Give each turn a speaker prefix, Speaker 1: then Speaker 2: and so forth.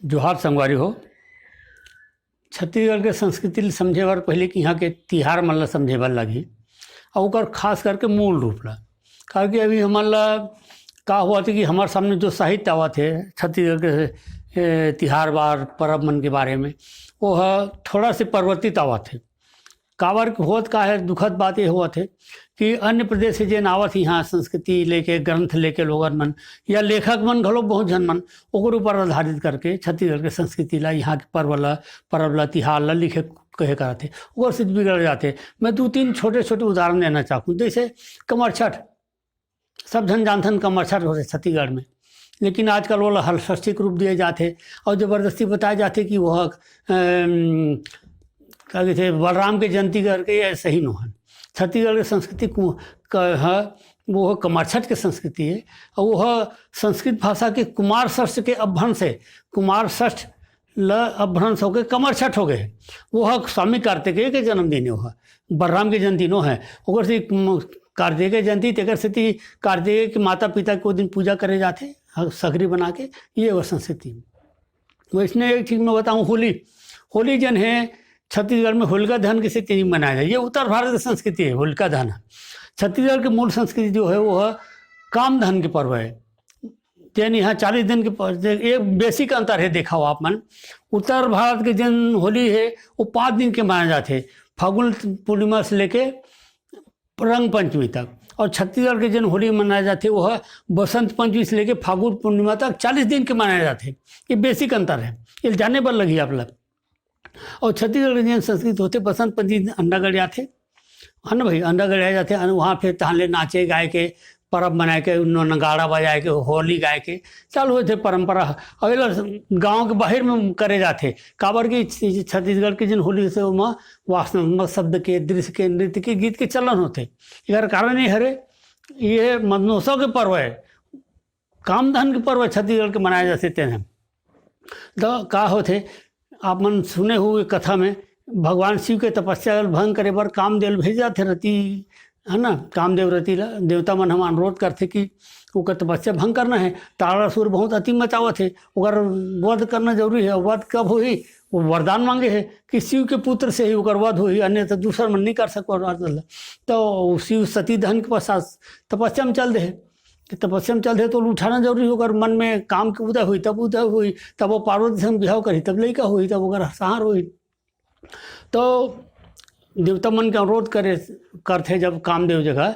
Speaker 1: जोहार संगवारी हो। छत्तीसगढ़ के संस्कृति ल समझे बर पहले कि यहाँ के तिहार मन ला समझे बर लगही और ओकर खास करके मूल रूप ला। कारण कि अभी हमन ला का हुआ थे कि हमारे सामने जो साहित्य आवत है छत्तीसगढ़ के तिहार बार परब मन के बारे में, वो थोड़ा से परिवर्तित आवत है। काबर होत का है, दुखद बात ये हुआ थे कि अन्य प्रदेश से जेन आवत यहाँ संस्कृति लेके ग्रंथ लेके लोगन मन या लेखक मन घलो बहुत जन मन ओकर ऊपर आधारित करके छत्तीसगढ़ के संस्कृति ला, यहाँ के परब ला तिहार ला लिखे कहे करते ओकर से बिगड़ जाते। मैं 2-3 छोटे छोटे उदाहरण देना चाहूँ। जैसे कमर छठ, सब जन जानथन कमर छठ होते छत्तीसगढ़ में, लेकिन आजकल वो हलषष्ठिक रूप दिए जाते और ज़बरदस्ती बताए जाते कि वह क्या कहते हैं बलराम के जयंती करके ये सही न है। छत्तीसगढ़ की संस्कृति है वो कमरछठ के संस्कृति है और वह संस्कृत भाषा के कुमार षष्ठ के अपभ्रंश से कुमार षष्ठ ल अपभ्रंश हो गए कमरछठ हो गए। वह स्वामी कार्तिकेय के जन्मदिन वह बलराम के जयंती नो है ओकर से कार्तिकेय जयंती तेकर से कार्तिकेय के माता पिता को दिन पूजा करे जाते सगरी बना के, ये वह संस्कृति। वैसने एक चीज़ मैं बताऊँ, होली जन है छत्तीसगढ़ में होलिका दहन के से मनाया जाए। ये उत्तर भारत की संस्कृति है होलिका दहन। छत्तीसगढ़ की मूल संस्कृति जो है वो है काम दहन के पर्व है। यानी यहाँ 40 दिन के एक बेसिक अंतर है। देखा हो आप मन, उत्तर भारत के जन होली है वो 5 दिन के मनाए जाते, फागुन पूर्णिमा से लेके रंग पंचमी तक। और छत्तीसगढ़ के जन होली मनाए जाते वो है बसंत पंचमी से लेके फागुन पूर्णिमा तक 40 दिन के मनाए जाते। ये बेसिक अंतर है, ये जाने पर लगी आप लोग। और छत्तीसगढ़ के जन संस्कृत होते बसंत पंचमी अंडा गड़ियाथे है ना भाई, अंडा गड़िया जाते वहाँ फिर तहले नाचे गाए के परब मनाए के नगाड़ा बजाए के होली गाए के चालू होते परंपरा। और गांव के बाहर में करे जाते काबर की छत्तीसगढ़ के जन होली से वहाँ वास्तव शब्द के दृश्य के नृत्य के गीत के चलन होते। इधर कारण ही हरे ये मदनोत्सव के पर्व है, कामधन के पर्व छत्तीसगढ़ के मनाए जाते हैं। तो का होते आप मन सुने हुए कथा में भगवान शिव के तपस्या भंग करे बर कामदेव भेजा थे रति है ना। कामदेव रति ला देवता मन हम अनुरोध करते कि ओकर तपस्या भंग करना है। तारासुर बहुत अति मचावत है, ओकर वध करना जरूरी है। वध कब हुई, वो वरदान मांगे है कि शिव के पुत्र से ही ओकर वध हुई, अन्यथा दूसरा मन नहीं कर सको। तो शिव सती दहन के पश्चात तपस्या में चल दे तपस्या में चल दे तो उठाना जरूरी होकर मन में काम के उदय हुई तब वो पार्वती से बिहाव करी तब लड़का हुई तब ओकर संहार हुई। तो देवता मन के अनुरोध करते जब कामदेव जगह